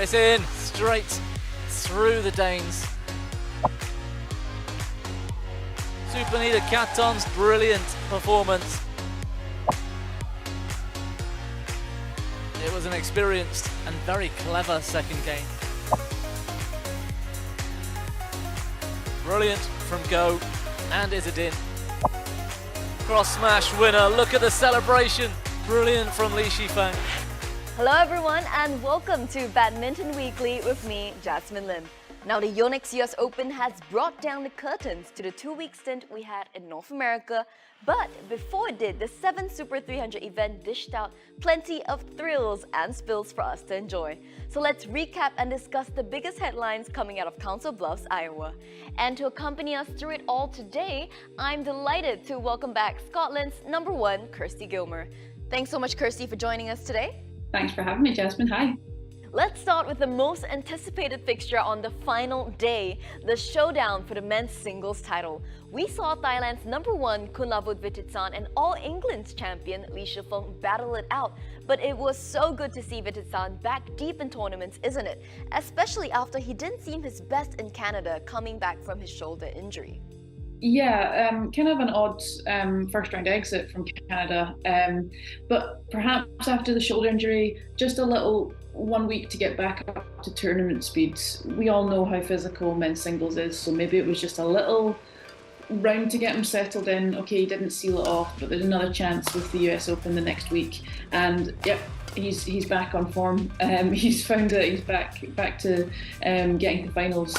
this in, straight through the Danes. Sudirman Katon's brilliant performance. It was an experienced and very clever second game. Brilliant from Go and Izzadin. Cross smash winner, look at the celebration. Brilliant from Li Shifeng. Hello everyone and welcome to Badminton Weekly with me, Jasmine Lim. Now the Yonex US Open has brought down the curtains to the 2-week stint we had in North America, but before it did, the 7 Super 300 event dished out plenty of thrills and spills for us to enjoy. So let's recap and discuss the biggest headlines coming out of Council Bluffs, Iowa. And to accompany us through it all today, I'm delighted to welcome back Scotland's #1, Kirsty Gilmour. Thanks so much, Kirsty, for joining us today. Thanks for having me, Jasmine. Hi. Let's start with the most anticipated fixture on the final day, the showdown for the men's singles title. We saw Thailand's #1 Kunlavut Vittitsan and All England's champion Li Shifeng battle it out. But it was so good to see Vittitsan back deep in tournaments, isn't it? Especially after he didn't seem his best in Canada coming back from his shoulder injury. Yeah, kind of an odd first round exit from Canada, but perhaps after the shoulder injury, just a little 1 week to get back up to tournament speeds. We all know how physical men's singles is, so maybe it was just a little round to get him settled in. Okay, he didn't seal it off, but there's another chance with the US Open the next week, and yep, he's back on form. He's found that he's back to getting to finals.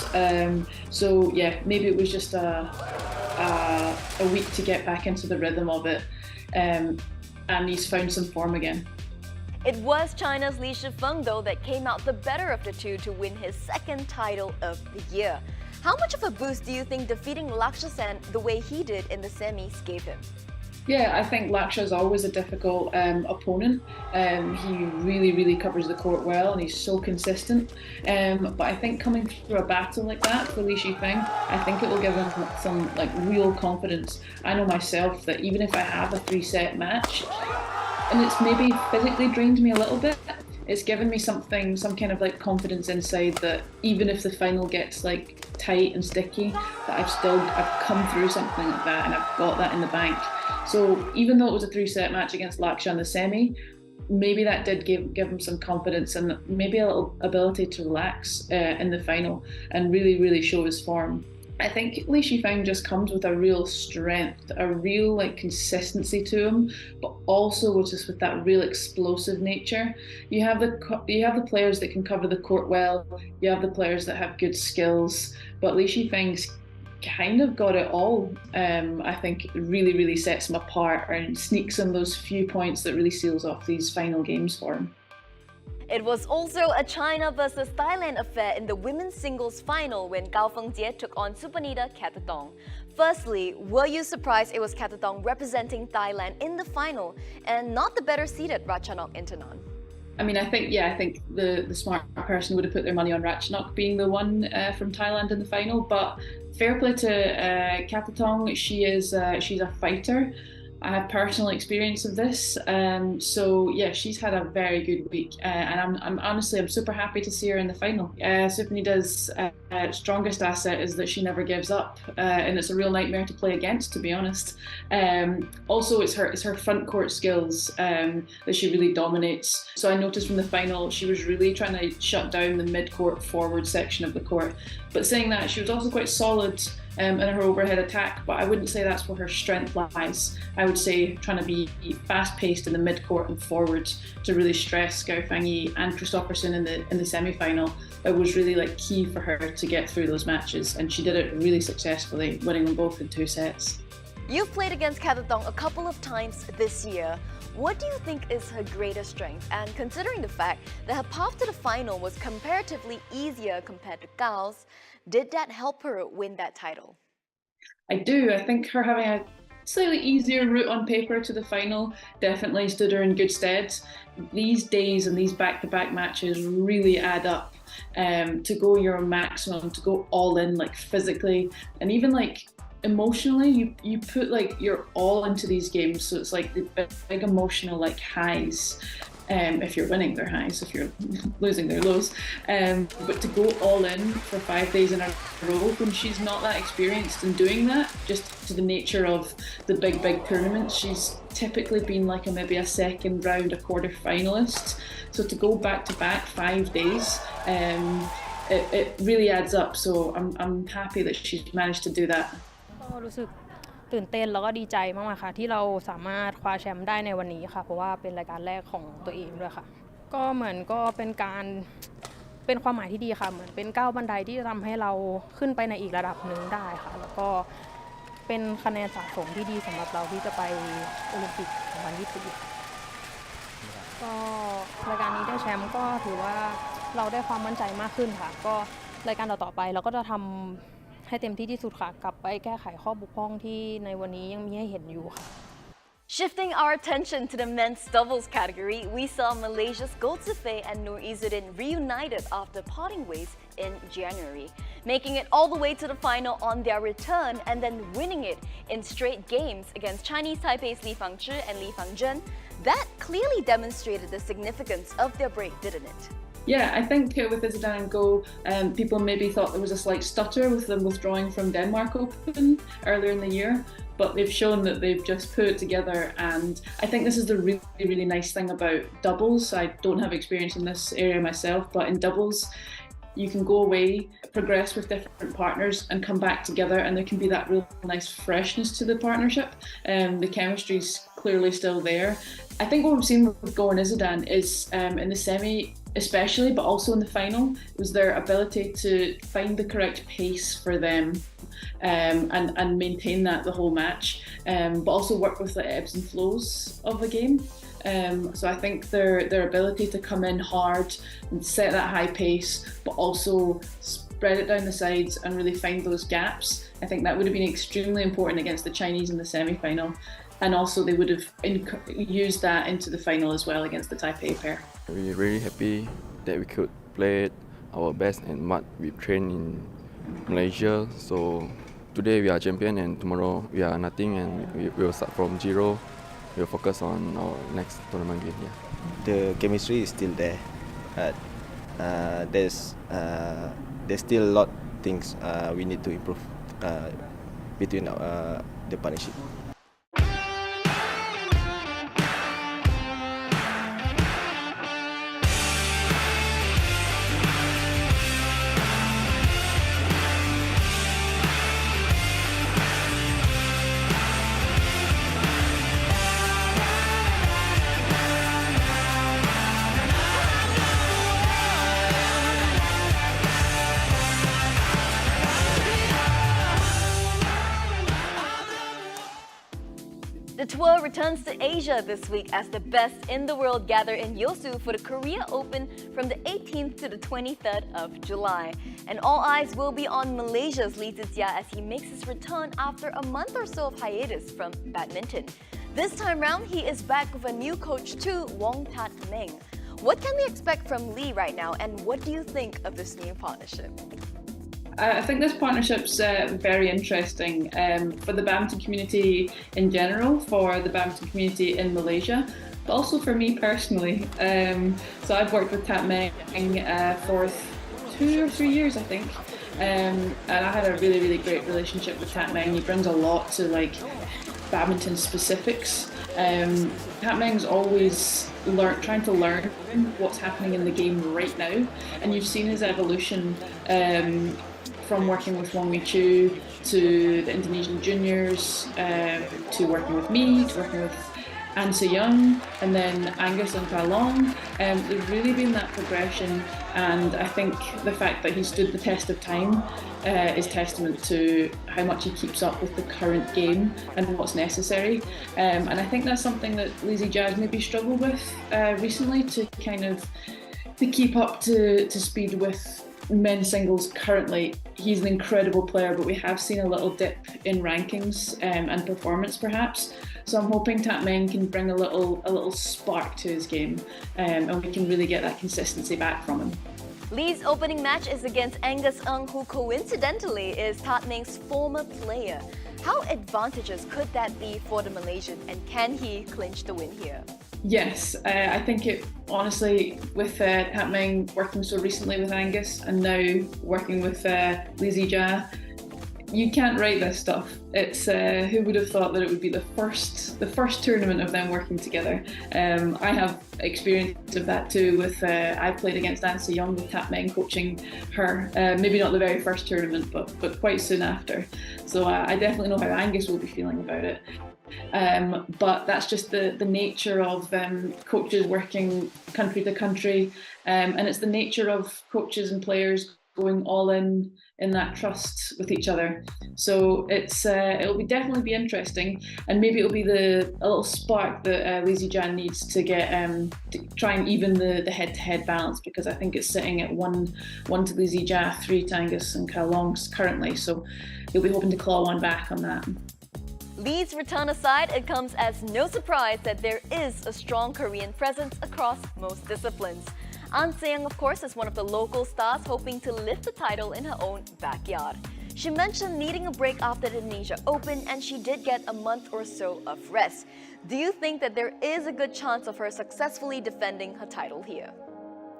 So yeah, maybe it was just a week to get back into the rhythm of it, and he's found some form again. It was China's Li Shifeng, though, that came out the better of the two to win his second title of the year. How much of a boost do you think defeating Lakshya Sen the way he did in the semis gave him? Yeah, I think Lakshya is always a difficult opponent. He really covers the court well and he's so consistent. But I think coming through a battle like that for Li Shifeng, I think it will give him some real confidence. I know myself that even if I have a 3-set match, and it's maybe physically drained me a little bit, it's given me some kind of confidence inside that even if the final gets tight and sticky, that I've come through something like that and I've got that in the bank. So even though it was a 3-set match against Lakshya in the semi, maybe that did give him some confidence and maybe a little ability to relax in the final and really show his form. I think Li Shifeng just comes with a real strength, a real consistency to him, but also just with that real explosive nature. You have the players that can cover the court well. You have the players that have good skills, but Li Shifeng's kind of got it all. I think it really sets him apart and sneaks in those few points that really seals off these final games for him. It was also a China versus Thailand affair in the women's singles final when Gao Fengjie took on Sudirman Katatong. Firstly, were you surprised it was Katatong representing Thailand in the final and not the better seeded Ratchanok Intanon? I mean, I think the smart person would have put their money on Ratchanok being the one from Thailand in the final, but fair play to Katatong. She's a fighter. I have personal experience of this, so yeah, she's had a very good week, and I'm honestly super happy to see her in the final. Supanida's strongest asset is that she never gives up, and it's a real nightmare to play against, to be honest. Also, it's her front court skills that she really dominates. So I noticed from the final she was really trying to shut down the mid-court forward section of the court. But saying that, she was also quite solid in her overhead attack, but I wouldn't say that's where her strength lies. I would say trying to be fast-paced in the mid-court and forward to really stress Gao Fengjie and Kristoffersen in the semi-final. It was really key for her to get through those matches, and she did it really successfully, winning them both in 2 sets. You've played against Katatong a couple of times this year. What do you think is her greatest strength? And considering the fact that her path to the final was comparatively easier compared to Gao's, did that help her win that title? I do. I think her having a slightly easier route on paper to the final definitely stood her in good stead. These days and these back-to-back matches really add up. To go your maximum, to go all in physically, and even emotionally, you put like your all into these games, so it's like the big emotional like highs. If you're winning, their highs. If you're losing, their lows. But to go all in for 5 days in a row when she's not that experienced in doing that, just to the nature of the big tournaments, she's typically been like maybe a second round, a quarter finalist. So to go back to back 5 days, it really adds up. So I'm happy that she's managed to do that. รู้สึกตื่นเต้นแล้วก็ดีใจมากๆค่ะที่เราสามารถคว้าแชมป์ได้ในวันนี้ค่ะเพราะว่าเป็นรายการแรกของตัวเองด้วยค่ะก็เหมือนก็เป็นความหมายที่ดีค่ะเหมือนเป็นก้าวบันไดที่จะทำให้เราขึ้นไปในอีกระดับหนึ่งได้ค่ะแล้วก็เป็นคะแนนสะสมที่ดีสำหรับเราที่จะไปโอลิมปิก2020ก็รายการนี้ได้แชมป์ก็ถือว่าเราได้ความมั่นใจมากขึ้นค่ะก็รายการต่อๆไปเราก็จะทำให้เต็มที่ที่สุดค่ะกลับไปแก้ไขข้อบกพร่องที่ในวันนี้ยังมีให้เห็นอยู่ค่ะ Shifting our attention to the men's doubles category, we saw Malaysia's Goldsifei and Nur Izzuddin reunited after parting ways in January, making it all the way to the final on their return and then winning it in straight games against Chinese Taipei's Li Fangzhi and Li Fangzhen. That clearly demonstrated the significance of their break, didn't it? Yeah, I think with Izzuddin and Go, people maybe thought there was a slight stutter with them withdrawing from Denmark Open earlier in the year, but they've shown that they've just put it together, and I think this is the really nice thing about doubles. I don't have experience in this area myself, but in doubles, you can go away, progress with different partners and come back together, and there can be that real nice freshness to the partnership. The chemistry's clearly still there. I think what we've seen with Go and Izzuddin is in the semi especially, but also in the final, was their ability to find the correct pace for them and maintain that the whole match, but also work with the ebbs and flows of the game. So I think their ability to come in hard and set that high pace, but also spread it down the sides and really find those gaps, I think that would have been extremely important against the Chinese in the semi-final. And also they would have used that into the final as well against the Taipei pair. We're really happy that we could play our best and what we trained in Malaysia. So today we are champion and tomorrow we are nothing, and we will start from zero. We'll focus on our next tournament game. Yeah. The chemistry is still there. There's still a lot of things we need to improve between the partnership. The tour returns to Asia this week as the best in the world gather in Yosu for the Korea Open from the 18th to the 23rd of July. And all eyes will be on Malaysia's Lee Zixia as he makes his return after a month or so of hiatus from badminton. This time round, he is back with a new coach too, Wong Tat Meng. What can we expect from Lee right now, and what do you think of this new partnership? I think this partnership's very interesting for the badminton community in general, for the badminton community in Malaysia, but also for me personally. So I've worked with Tat Meng for 2 or 3 years, I think, and I had a really great relationship with Tat Meng. He brings a lot to like badminton specifics. Tat Meng's always trying to learn what's happening in the game right now, and you've seen his evolution from working with Wong Wei Chu to the Indonesian juniors, to working with me, to working with An Se Young, and then Angus and Kalong. There's really been that progression, and I think the fact that he stood the test of time is testament to how much he keeps up with the current game and what's necessary. And I think that's something that Lizzie Jazz maybe struggled with recently, to kind of to keep up to speed with men's singles currently. He's an incredible player, but we have seen a little dip in rankings and performance perhaps. So I'm hoping Tat Meng can bring a little spark to his game, and we can really get that consistency back from him. Lee's opening match is against Angus Ng, who coincidentally is Tat Meng's former player. How advantageous could that be for the Malaysian, and can he clinch the win here? Yes, I think it honestly, with Pat Ming working so recently with Angus and now working with Lee Zijia, you can't write this stuff. It's who would have thought that it would be the first tournament of them working together. I have experience of that too. With I've played against An Se Young with Pat Ming coaching her. Maybe not the very first tournament, but quite soon after. So I definitely know how Angus will be feeling about it. But that's just the nature of coaches working country to country, and it's the nature of coaches and players going all in that trust with each other. So it'll definitely be interesting, and maybe it'll be a little spark that Lee Zijia needs to get to try and even the head-to-head balance, because I think it's sitting at 1 to Lee Zijia, 3 to Angus and Kalong currently. So he'll be hoping to claw one back on that. Lee's return aside, it comes as no surprise that there is a strong Korean presence across most disciplines. An Se Young, of course, is one of the local stars hoping to lift the title in her own backyard. She mentioned needing a break after the Indonesia Open, and she did get a month or so of rest. Do you think that there is a good chance of her successfully defending her title here?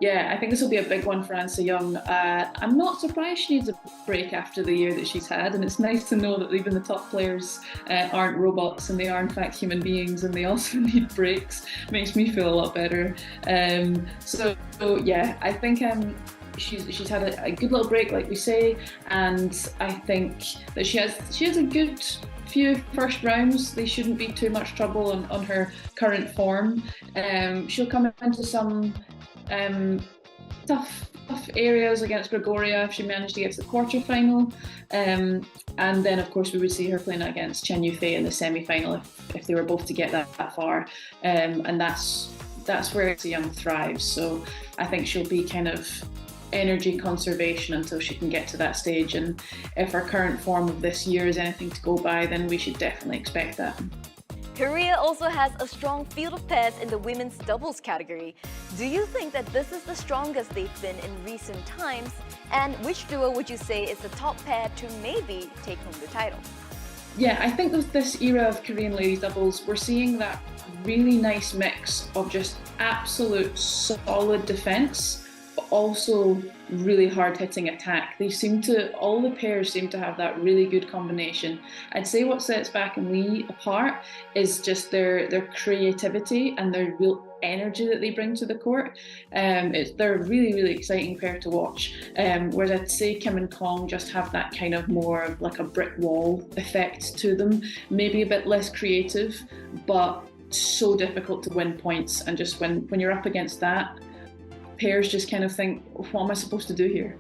Yeah, I think this will be a big one for An Se Young. I'm not surprised she needs a break after the year that she's had, and it's nice to know that even the top players aren't robots and they are in fact human beings and they also need breaks. Makes me feel a lot better. So yeah, I think she's had a good little break, like we say, and I think that she has a good few first rounds. They shouldn't be too much trouble on her current form. She'll come into some tough areas against Gregoria if she managed to get to the quarterfinal, and then of course we would see her playing against Chen Yufei in the semi-final if they were both to get that far, and that's where An Se Young thrives. So I think she'll be kind of energy conservation until she can get to that stage, and if her current form of this year is anything to go by, then we should definitely expect that. Korea also has a strong field of pairs in the women's doubles category. Do you think that this is the strongest they've been in recent times? And which duo would you say is the top pair to maybe take home the title? Yeah, I think with this era of Korean ladies doubles, we're seeing that really nice mix of just absolute solid defence, but also really hard-hitting attack. All the pairs seem to have that really good combination. I'd say what sets Baek and Lee apart is just their creativity and their real energy that they bring to the court. They're a really, really exciting pair to watch. Whereas I'd say Kim and Kong just have that kind of more of like a brick wall effect to them. Maybe a bit less creative, but so difficult to win points. And just when you're up against that, pairs just kind of think, what am I supposed to do here?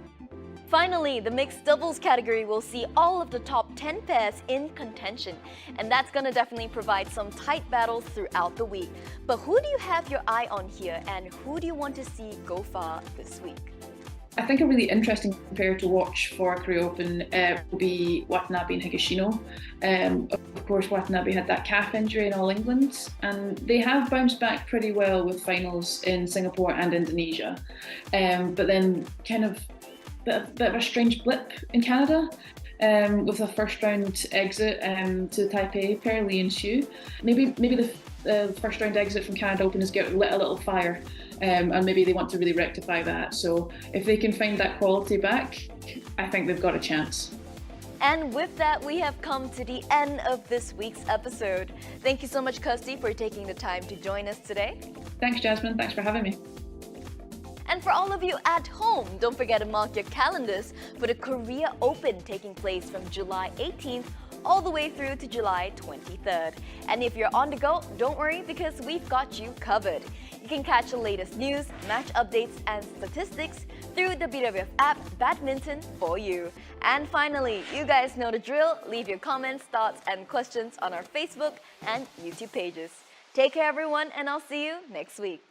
Finally, the mixed doubles category will see all of the top 10 pairs in contention, and that's going to definitely provide some tight battles throughout the week. But who do you have your eye on here, and who do you want to see go far this week? I think a really interesting pair to watch for Korea Open will be Watanabe and Higashino. Of course, Watanabe had that calf injury in All England, and they have bounced back pretty well with finals in Singapore and Indonesia. But then kind of bit of a strange blip in Canada with a first round exit to Taipei pair, Lee and Xu. Maybe the first round exit from Canada Open has lit a little fire, and maybe they want to really rectify that. So if they can find that quality back, I think they've got a chance. And with that, we have come to the end of this week's episode. Thank you so much, Kirsty, for taking the time to join us today. Thanks, Jasmine. Thanks for having me. And for all of you at home, don't forget to mark your calendars for the Korea Open taking place from July 18th all the way through to July 23rd. And if you're on the go, don't worry, because we've got you covered. You can catch the latest news, match updates, and statistics through the BWF app Badminton for you. And finally, you guys know the drill. Leave your comments, thoughts, and questions on our Facebook and YouTube pages. Take care, everyone, and I'll see you next week.